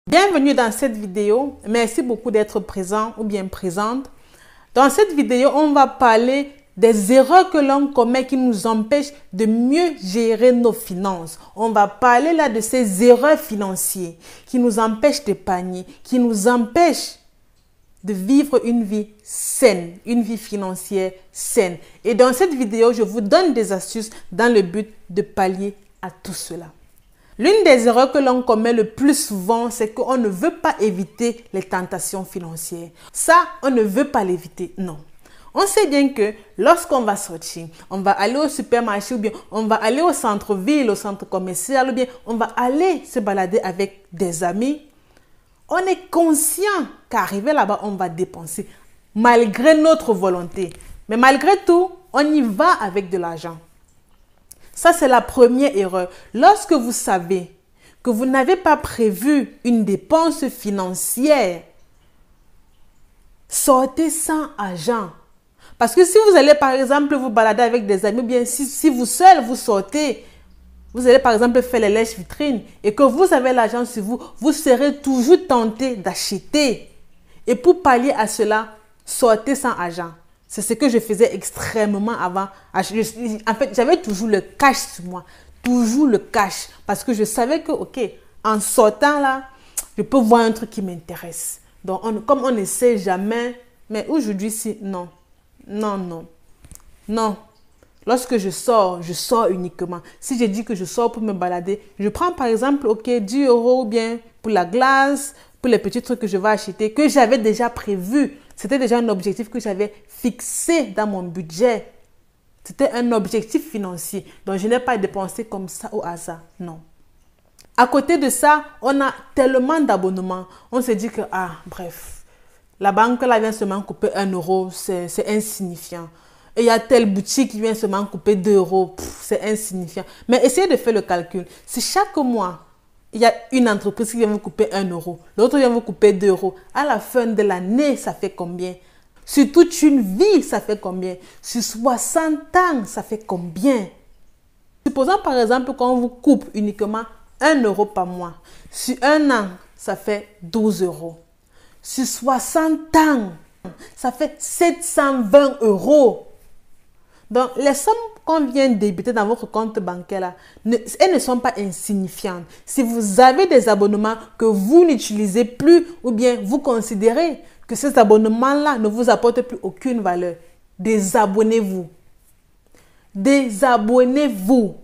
Bienvenue dans cette vidéo. Merci beaucoup d'être présent ou bien présente. Dans cette vidéo, on va parler des erreurs que l'on commet qui nous empêchent de mieux gérer nos finances. On va parler là de ces erreurs financières qui nous empêchent d'épargner, qui nous empêchent de vivre une vie saine, une vie financière saine. Et dans cette vidéo, je vous donne des astuces dans le but de pallier à tout cela. L'une des erreurs que l'on commet le plus souvent, c'est qu'on ne veut pas éviter les tentations financières. Ça, on ne veut pas l'éviter, non. On sait bien que lorsqu'on va sortir, on va aller au supermarché ou bien on va aller au centre-ville, au centre commercial ou bien on va aller se balader avec des amis. On est conscient qu'arrivé là-bas, on va dépenser malgré notre volonté. Mais malgré tout, on y va avec de l'argent. Ça, c'est la première erreur. Lorsque vous savez que vous n'avez pas prévu une dépense financière, sortez sans argent. Parce que si vous allez, par exemple, vous balader avec des amis, ou bien si vous seul, vous sortez, vous allez, par exemple, faire les lèche-vitrines et que vous avez l'argent sur vous, vous serez toujours tenté d'acheter. Et pour pallier à cela, sortez sans argent. C'est ce que je faisais extrêmement avant. En fait, j'avais toujours le cash sur moi. Toujours le cash. Parce que je savais que, ok, en sortant là, je peux voir un truc qui m'intéresse. Donc, comme on ne sait jamais, mais aujourd'hui, non. Non. Lorsque je sors uniquement. Si je dis que je sors pour me balader, je prends par exemple, ok, 10 € ou bien pour la glace, pour les petits trucs que je vais acheter, que j'avais déjà prévu. C'était déjà un objectif que j'avais fixé dans mon budget. C'était un objectif financier. Donc, je n'ai pas dépensé comme ça au hasard. Non. À côté de ça, on a tellement d'abonnements. On se dit que, bref, la banque là vient seulement couper 1 €, c'est insignifiant. Et il y a telle boutique qui vient seulement couper 2 €, c'est insignifiant. Mais essayez de faire le calcul. Si chaque mois, il y a une entreprise qui vient vous couper 1 €, l'autre vient vous couper 2 €. À la fin de l'année, ça fait combien? Sur toute une vie, ça fait combien? Sur 60 ans, ça fait combien? Supposons par exemple qu'on vous coupe uniquement 1 € par mois. Sur un an, ça fait 12 €. Sur 60 ans, ça fait 720 €. Donc, les sommes qu'on vient débiter dans votre compte bancaire, là, elles ne sont pas insignifiantes. Si vous avez des abonnements que vous n'utilisez plus ou bien vous considérez que ces abonnements-là ne vous apportent plus aucune valeur, désabonnez-vous. Désabonnez-vous.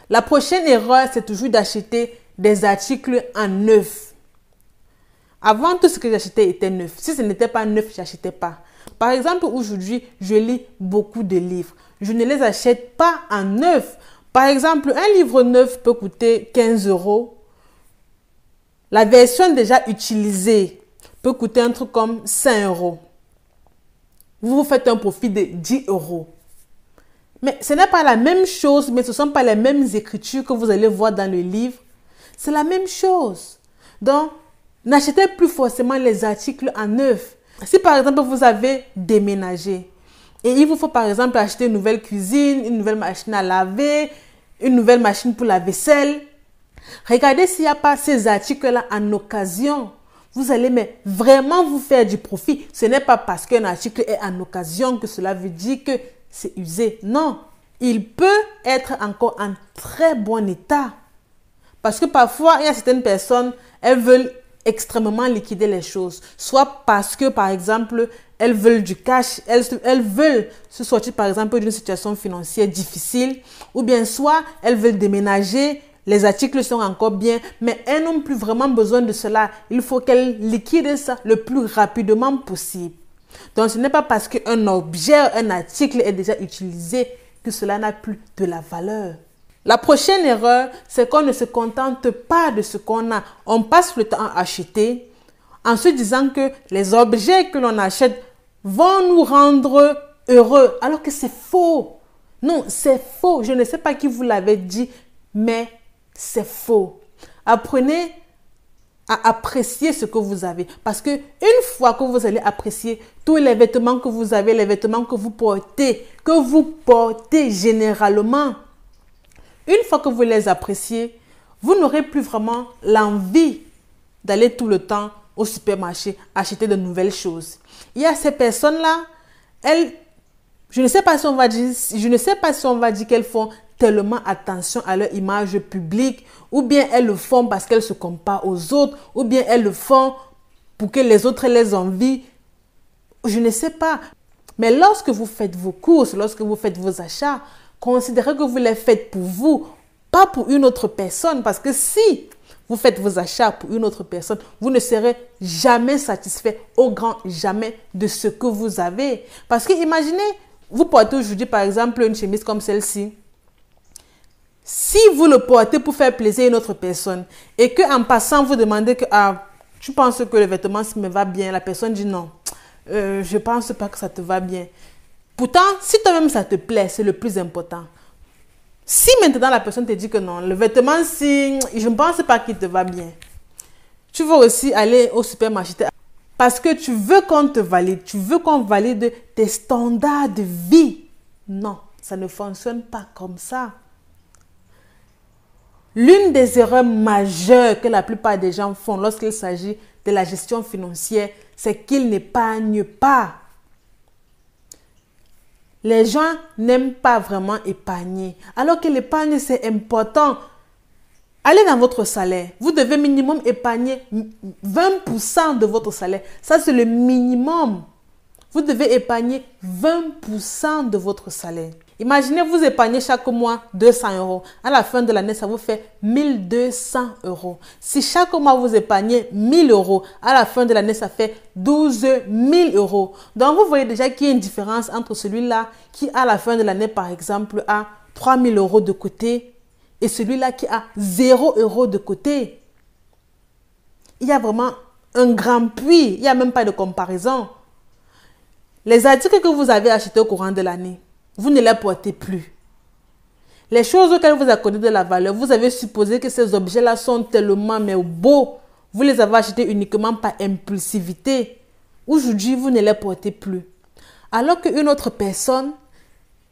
La prochaine erreur, c'est toujours d'acheter des articles en neuf. Avant, tout ce que j'achetais était neuf. Si ce n'était pas neuf, je n'achetais pas. Par exemple, aujourd'hui, je lis beaucoup de livres. Je ne les achète pas en neuf. Par exemple, un livre neuf peut coûter 15 €. La version déjà utilisée peut coûter un truc comme 5 €. Vous vous faites un profit de 10 €. Mais ce n'est pas la même chose, mais ce ne sont pas les mêmes écritures que vous allez voir dans le livre. C'est la même chose. Donc, n'achetez plus forcément les articles en neuf. Si par exemple vous avez déménagé et il vous faut par exemple acheter une nouvelle cuisine, une nouvelle machine à laver, une nouvelle machine pour la vaisselle, regardez s'il n'y a pas ces articles-là en occasion. Vous allez vraiment vous faire du profit. Ce n'est pas parce qu'un article est en occasion que cela veut dire que c'est usé. Non, il peut être encore en très bon état. Parce que parfois, il y a certaines personnes, elles veulent extrêmement liquider les choses. Soit parce que, par exemple, elles veulent du cash, elles veulent se sortir, par exemple, d'une situation financière difficile, ou bien soit elles veulent déménager, les articles sont encore bien, mais elles n'ont plus vraiment besoin de cela. Il faut qu'elles liquident ça le plus rapidement possible. Donc, ce n'est pas parce qu'un objet, un article est déjà utilisé que cela n'a plus de la valeur. La prochaine erreur, c'est qu'on ne se contente pas de ce qu'on a. On passe le temps à acheter en se disant que les objets que l'on achète vont nous rendre heureux. Alors que c'est faux. Non, c'est faux. Je ne sais pas qui vous l'avait dit, mais c'est faux. Apprenez à apprécier ce que vous avez. Parce que une fois que vous allez apprécier tous les vêtements que vous avez, les vêtements que vous portez généralement, une fois que vous les appréciez, vous n'aurez plus vraiment l'envie d'aller tout le temps au supermarché acheter de nouvelles choses. Il y a ces personnes-là, je ne sais pas si on va dire qu'elles font tellement attention à leur image publique, ou bien elles le font parce qu'elles se comparent aux autres, ou bien elles le font pour que les autres les envient. Je ne sais pas. Mais lorsque vous faites vos courses, lorsque vous faites vos achats, considérez que vous les faites pour vous, pas pour une autre personne. Parce que si vous faites vos achats pour une autre personne, vous ne serez jamais satisfait, au grand jamais, de ce que vous avez. Parce que imaginez, vous portez aujourd'hui par exemple une chemise comme celle-ci. Si vous le portez pour faire plaisir à une autre personne et qu'en passant vous demandez que tu penses que le vêtement me va bien, la personne dit non, je pense pas que ça te va bien. Pourtant, si toi-même ça te plaît, c'est le plus important. Si maintenant la personne te dit que non, le vêtement, si je ne pense pas qu'il te va bien, tu veux aussi aller au supermarché parce que tu veux qu'on te valide, tu veux qu'on valide tes standards de vie. Non, ça ne fonctionne pas comme ça. L'une des erreurs majeures que la plupart des gens font lorsqu'il s'agit de la gestion financière, c'est qu'ils n'épargnent pas. Les gens n'aiment pas vraiment épargner, alors que l'épargne, c'est important. Allez dans votre salaire. Vous devez minimum épargner 20% de votre salaire. Ça, c'est le minimum. Vous devez épargner 20% de votre salaire. Imaginez, vous épargnez chaque mois 200 euros. À la fin de l'année, ça vous fait 1200 euros. Si chaque mois, vous épargnez 1000 euros, à la fin de l'année, ça fait 12 000 euros. Donc, vous voyez déjà qu'il y a une différence entre celui-là qui, à la fin de l'année, par exemple, a 3000 euros de côté et celui-là qui a 0 euros de côté. Il y a vraiment un grand puits. Il n'y a même pas de comparaison. Les articles que vous avez achetés au courant de l'année, vous ne les portez plus. Les choses auxquelles vous accordez de la valeur, vous avez supposé que ces objets-là sont tellement beaux. Vous les avez achetés uniquement par impulsivité. Aujourd'hui, vous ne les portez plus. Alors qu'une autre personne,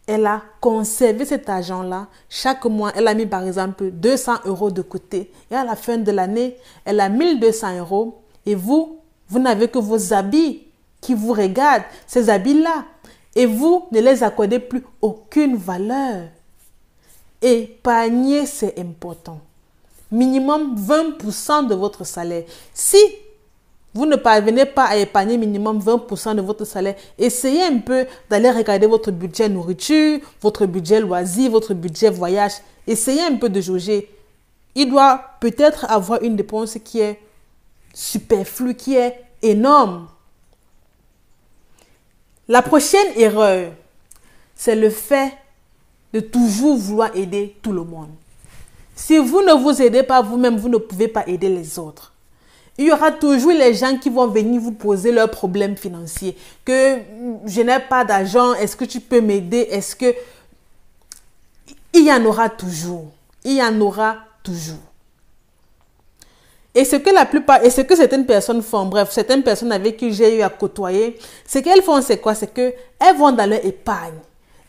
elle a conservé cet argent-là. Chaque mois, elle a mis par exemple 200 euros de côté. Et à la fin de l'année, elle a 1200 euros. Et vous n'avez que vos habits qui vous regardent, ces habits-là. Et vous ne les accordez plus aucune valeur. Épargner, c'est important. Minimum 20% de votre salaire. Si vous ne parvenez pas à épargner minimum 20% de votre salaire, essayez un peu d'aller regarder votre budget nourriture, votre budget loisir, votre budget voyage. Essayez un peu de jauger. Il doit peut-être avoir une dépense qui est superflue, qui est énorme. La prochaine erreur, c'est le fait de toujours vouloir aider tout le monde. Si vous ne vous aidez pas vous-même, vous ne pouvez pas aider les autres. Il y aura toujours les gens qui vont venir vous poser leurs problèmes financiers. Que je n'ai pas d'argent, est-ce que tu peux m'aider? Est-ce que... Il y en aura toujours. Il y en aura toujours. Et ce que certaines personnes font, bref, certaines personnes avec qui j'ai eu à côtoyer, ce qu'elles font, c'est quoi? C'est qu'elles vont dans leur épargne.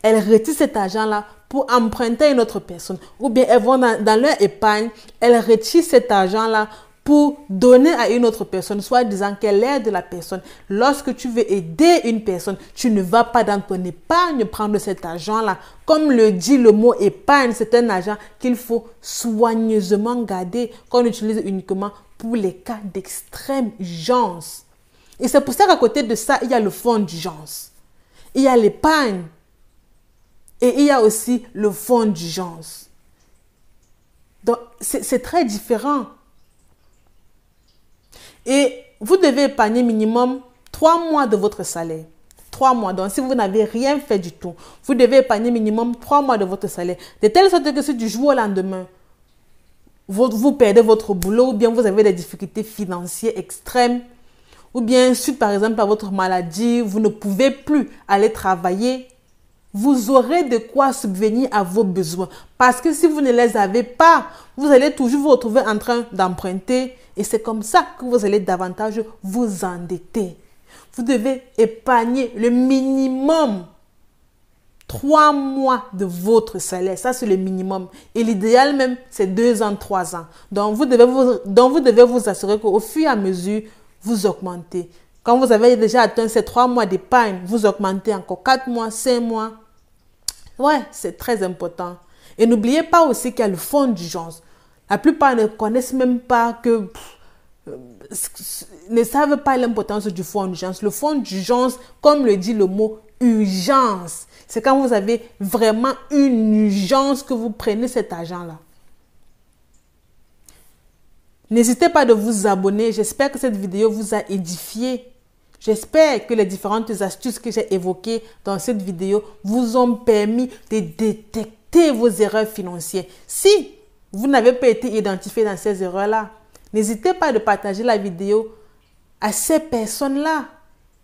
Elles retirent cet argent-là pour emprunter à une autre personne. Ou bien elles vont dans leur épargne, elles retirent cet argent-là pour donner à une autre personne, soit disant qu'elle aide la personne. Lorsque tu veux aider une personne, tu ne vas pas dans ton épargne prendre cet argent-là. Comme le dit le mot épargne, c'est un argent qu'il faut soigneusement garder, qu'on utilise uniquement pour les cas d'extrême urgence. Et c'est pour ça qu'à côté de ça, il y a le fonds d'urgence. Il y a l'épargne. Et il y a aussi le fonds d'urgence. Donc, c'est très différent. Et vous devez épargner minimum 3 mois de votre salaire. 3 mois. Donc, si vous n'avez rien fait du tout, vous devez épargner minimum 3 mois de votre salaire. De telle sorte que si du jour au lendemain, vous perdez votre boulot ou bien vous avez des difficultés financières extrêmes, ou bien suite par exemple à votre maladie, vous ne pouvez plus aller travailler, vous aurez de quoi subvenir à vos besoins. Parce que si vous ne les avez pas, vous allez toujours vous retrouver en train d'emprunter. Et c'est comme ça que vous allez davantage vous endetter. Vous devez épargner le minimum 3 mois de votre salaire. Ça, c'est le minimum. Et l'idéal même, c'est 2 ans, 3 ans. Donc, vous devez vous assurer qu'au fur et à mesure, vous augmentez. Quand vous avez déjà atteint ces 3 mois d'épargne, vous augmentez encore 4 mois, 5 mois. Ouais, c'est très important. Et n'oubliez pas aussi qu'il y a le fonds d'urgence. La plupart ne connaissent même pas que... ne savent pas l'importance du fonds d'urgence. Le fonds d'urgence, comme le dit le mot urgence, c'est quand vous avez vraiment une urgence que vous prenez cet argent-là. N'hésitez pas de vous abonner. J'espère que cette vidéo vous a édifié. J'espère que les différentes astuces que j'ai évoquées dans cette vidéo vous ont permis de détecter vos erreurs financières. Si vous n'avez pas été identifié dans ces erreurs-là, n'hésitez pas de partager la vidéo à ces personnes-là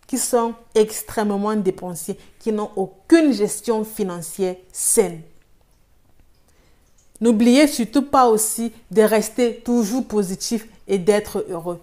qui sont extrêmement dépensiers, qui n'ont aucune gestion financière saine. N'oubliez surtout pas aussi de rester toujours positif et d'être heureux.